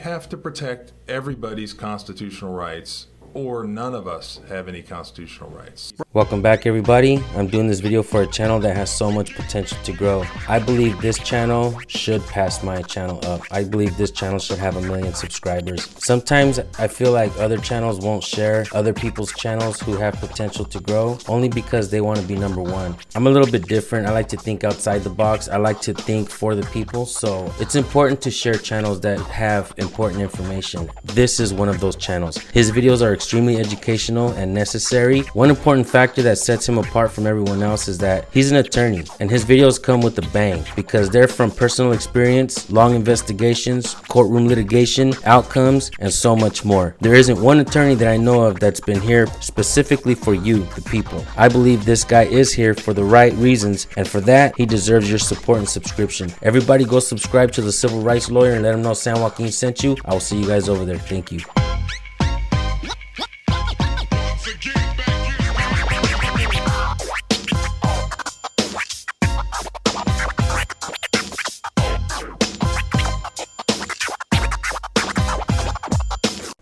Have to protect everybody's constitutional rights, or none of us have any constitutional rights. Welcome back, everybody. I'm doing this video for a channel that has so much potential to grow. I believe this channel should pass my channel up. I believe this channel should have 1 million subscribers. Sometimes I feel like other channels won't share other people's channels who have potential to grow only because they want to be #1. I'm a little bit different. I like to think outside the box. I like to think for the people. So it's important to share channels that have important information. This is one of those channels. His videos are extremely educational and necessary. One important factor that sets him apart from everyone else is that he's an attorney, and his videos come with a bang because they're from personal experience, long investigations, courtroom litigation, outcomes, and so much more. There isn't one attorney that I know of that's been here specifically for you, the people. I believe this guy is here for the right reasons, and for that, he deserves your support and subscription. Everybody go subscribe to the Civil Rights Lawyer and let him know San Joaquin sent you. I will see you guys over there. Thank you.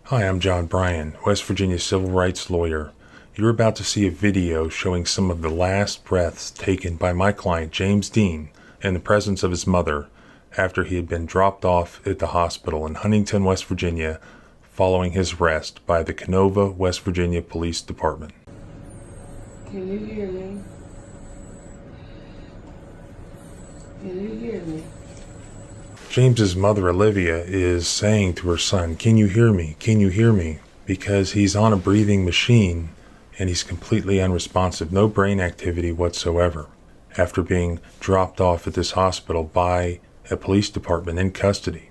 Hi, I'm John Bryan, West Virginia civil rights lawyer. You're about to see a video showing some of the last breaths taken by my client James Dean in the presence of his mother after he had been dropped off at the hospital in Huntington, West Virginia following his arrest by the Canova, West Virginia Police Department. Can you hear me? Can you hear me? James's mother, Olivia, is saying to her son, "Can you hear me? Can you hear me?" Because he's on a breathing machine and he's completely unresponsive, no brain activity whatsoever. After being dropped off at this hospital by a police department in custody,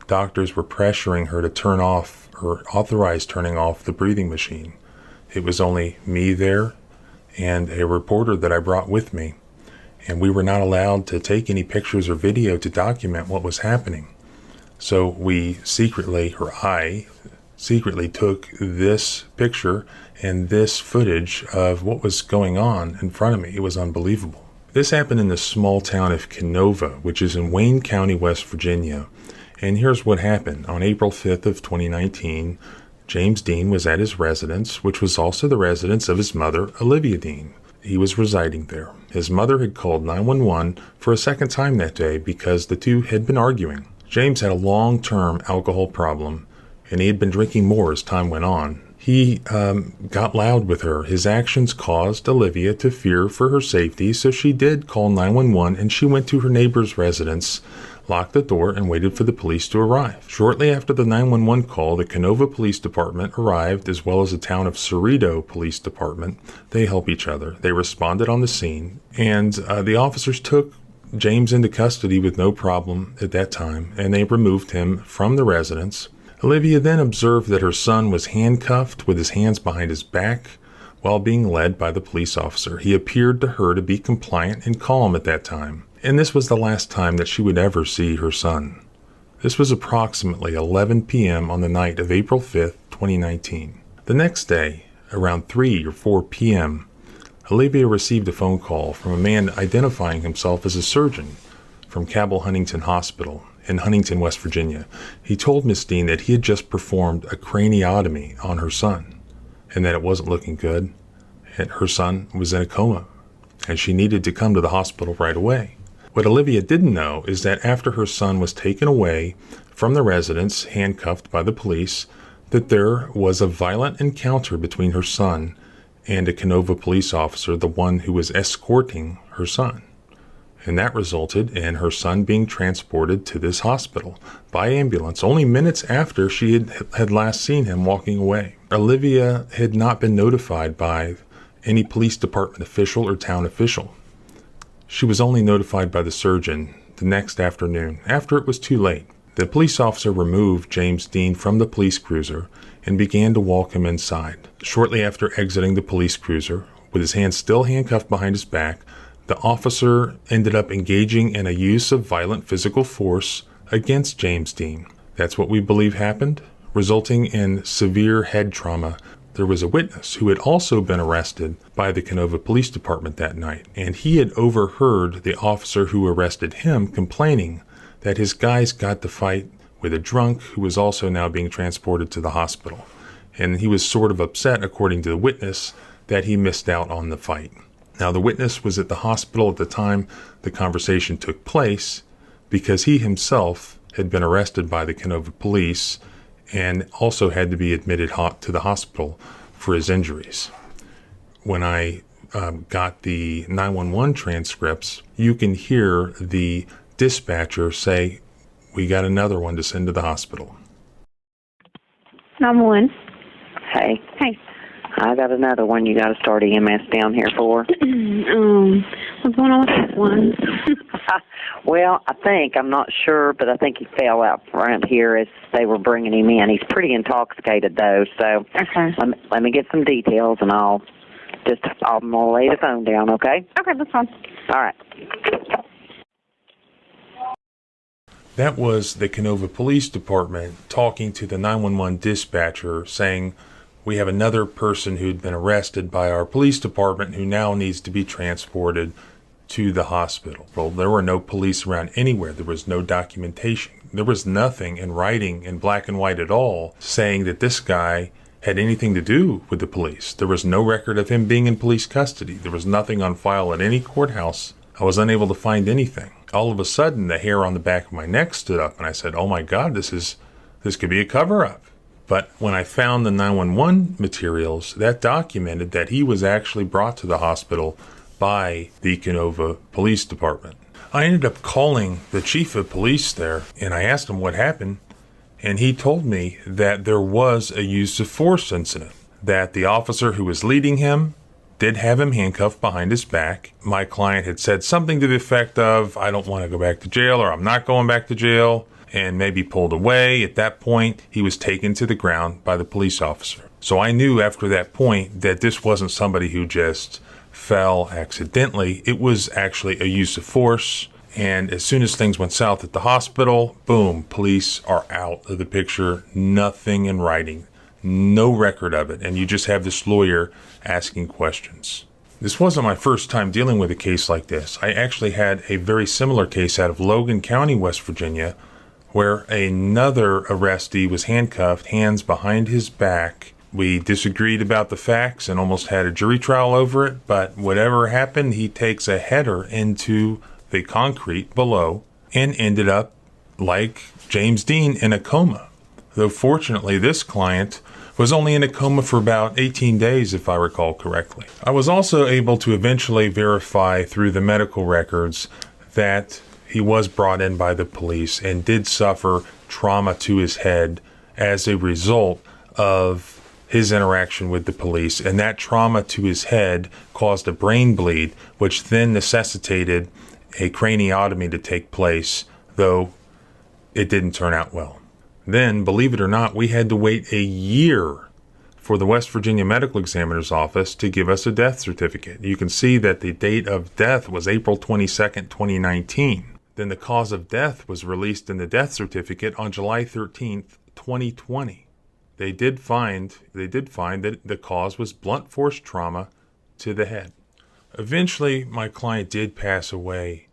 doctors were pressuring her to turn off or authorize turning off the breathing machine. It was only me there and a reporter that I brought with me, and we were not allowed to take any pictures or video to document what was happening. So we secretly, or I secretly, took this picture and this footage of what was going on in front of me. It was unbelievable. This happened in the small town of Canova, which is in Wayne County, West Virginia. And here's what happened. On April 5th of 2019, James Dean was at his residence, which was also the residence of his mother, Olivia Dean. He was residing there. His mother had called 911 for a second time that day because the two had been arguing. James had a long-term alcohol problem, and he had been drinking more as time went on. He got loud with her. His actions caused Olivia to fear for her safety, so she did call 911, and she went to her neighbor's residence, locked the door, and waited for the police to arrive. Shortly after the 911 call, the Canova Police Department arrived, as well as the town of Cerrito Police Department. They help each other. They responded on the scene, and the officers took James into custody with no problem at that time, and they removed him from the residence. Olivia then observed that her son was handcuffed with his hands behind his back while being led by the police officer. He appeared to her to be compliant and calm at that time, and this was the last time that she would ever see her son. This was approximately 11 p.m. on the night of April 5th, 2019. The next day, around 3 or 4 p.m., Olivia received a phone call from a man identifying himself as a surgeon from Cabell Huntington Hospital in Huntington, West Virginia. He told Miss Dean that he had just performed a craniotomy on her son and that it wasn't looking good, and her son was in a coma and she needed to come to the hospital right away. What Olivia didn't know is that after her son was taken away from the residence, handcuffed by the police, that there was a violent encounter between her son and a Canova police officer, the one who was escorting her son. And that resulted in her son being transported to this hospital by ambulance only minutes after she had last seen him walking away. Olivia had not been notified by any police department official or town official. She was only notified by the surgeon the next afternoon, after it was too late. The police officer removed James Dean from the police cruiser and began to walk him inside. Shortly after exiting the police cruiser, with his hands still handcuffed behind his back, the officer ended up engaging in a use of violent physical force against James Dean. That's what we believe happened, resulting in severe head trauma. There was a witness who had also been arrested by the Canova Police Department that night, and he had overheard the officer who arrested him complaining that his guys got to fight with a drunk who was also now being transported to the hospital. And he was sort of upset, according to the witness, that he missed out on the fight. Now, the witness was at the hospital at the time the conversation took place because he himself had been arrested by the Canova police and also had to be admitted to the hospital for his injuries. When I got the 911 transcripts, you can hear the dispatcher say, "We got another one to send to the hospital." 911. Hey, Hey. I got another one you got to start EMS down here for. What's going on with this one? Well, I'm not sure, but I think he fell out front here as they were bringing him in. He's pretty intoxicated, though, so Okay. let me get some details, and I'm going to lay the phone down, okay? Okay, that's fine. All right. That was the Canova Police Department talking to the 911 dispatcher saying, "We have another person who'd been arrested by our police department who now needs to be transported to the hospital." Well, there were no police around anywhere. There was no documentation. There was nothing in writing in black and white at all saying that this guy had anything to do with the police. There was no record of him being in police custody. There was nothing on file at any courthouse. I was unable to find anything. All of a sudden, the hair on the back of my neck stood up, and I said, "Oh my God, this could be a cover-up." But when I found the 911 materials, that documented that he was actually brought to the hospital by the Canova Police Department. I ended up calling the chief of police there, and I asked him what happened, and he told me that there was a use of force incident, that the officer who was leading him did have him handcuffed behind his back. My client had said something to the effect of, "I don't want to go back to jail," or "I'm not going back to jail," and maybe pulled away. At that point, he was taken to the ground by the police officer. So I knew after that point that this wasn't somebody who just fell accidentally. It was actually a use of force. And as soon as things went south at the hospital, boom, police are out of the picture. Nothing in writing, no record of it. And you just have this lawyer asking questions. This wasn't my first time dealing with a case like this. I actually had a very similar case out of Logan County, West Virginia, where another arrestee was handcuffed, hands behind his back. We disagreed about the facts and almost had a jury trial over it, but whatever happened, he takes a header into the concrete below and ended up, like James Dean, in a coma. Though fortunately, this client was only in a coma for about 18 days, if I recall correctly. I was also able to eventually verify through the medical records that he was brought in by the police and did suffer trauma to his head as a result of his interaction with the police. And that trauma to his head caused a brain bleed, which then necessitated a craniotomy to take place, though it didn't turn out well. Then, believe it or not, we had to wait a year for the West Virginia Medical Examiner's Office to give us a death certificate. You can see that the date of death was April 22nd, 2019. Then the cause of death was released in the death certificate on July 13th, 2020. They did find that the cause was blunt force trauma to the head. Eventually, my client did pass away,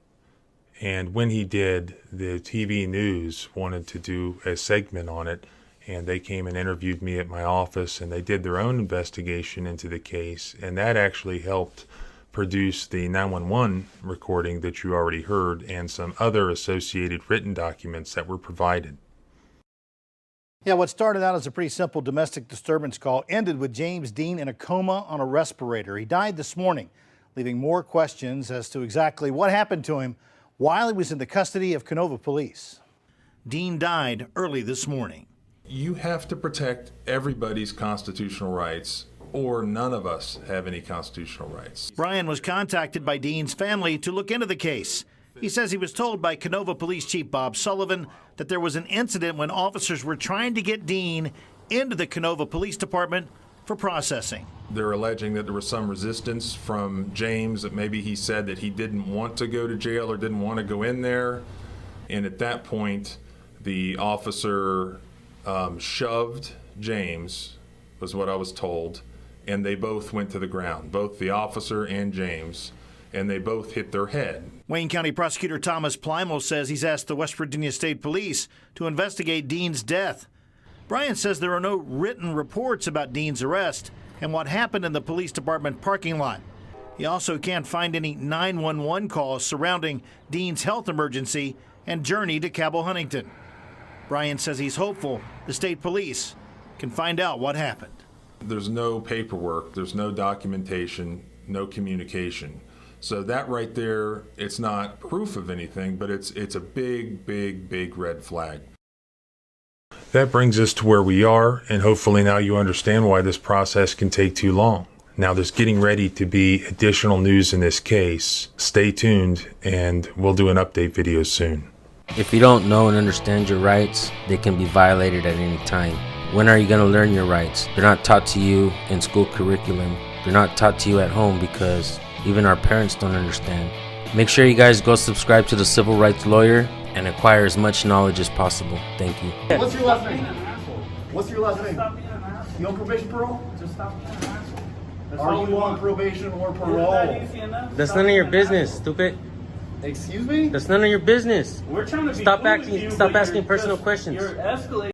and when he did, the TV news wanted to do a segment on it, and they came and interviewed me at my office, and they did their own investigation into the case, and that actually helped produce the 911 recording that you already heard and some other associated written documents that were provided. Yeah, what started out as a pretty simple domestic disturbance call ended with James Dean in a coma on a respirator. He died this morning, leaving more questions as to exactly what happened to him while he was in the custody of Canova police. Dean died early this morning. You have to protect everybody's constitutional rights, or none of us have any constitutional rights. Brian was contacted by Dean's family to look into the case. He says he was told by Canova Police Chief Bob Sullivan that there was an incident when officers were trying to get Dean into the Canova Police Department for processing. They're alleging that there was some resistance from James, that maybe he said that he didn't want to go to jail or didn't want to go in there. And at that point, the officer shoved James, was what I was told, and they both went to the ground, both the officer and James. and they both hit their head. Wayne County Prosecutor Thomas Plymel says he's asked the West Virginia State Police to investigate Dean's death. Brian says there are no written reports about Dean's arrest and what happened in the police department parking lot. He also can't find any 911 calls surrounding Dean's health emergency and journey to Cabell Huntington. Brian says he's hopeful the state police can find out what happened. There's no paperwork, there's no documentation, no communication. So that right there, it's not proof of anything, but it's a big red flag. That brings us to where we are, and hopefully now you understand why this process can take too long. Now there's getting ready to be additional news in this case. Stay tuned, and we'll do an update video soon. If you don't know and understand your rights, they can be violated at any time. When are you going to learn your rights? They're not taught to you in school curriculum. They're not taught to you at home because even our parents don't understand. Make sure you guys go subscribe to the Civil Rights Lawyer and acquire as much knowledge as possible. Thank you. What's your last name? What's your last name? You on probation, parole? Just stop being an asshole. Are you on probation or parole? That's none of your business, stupid. Excuse me? That's none of your business. We're trying to be Stop cool with asking. you, Stop but asking you're personal just- questions. You're escalating.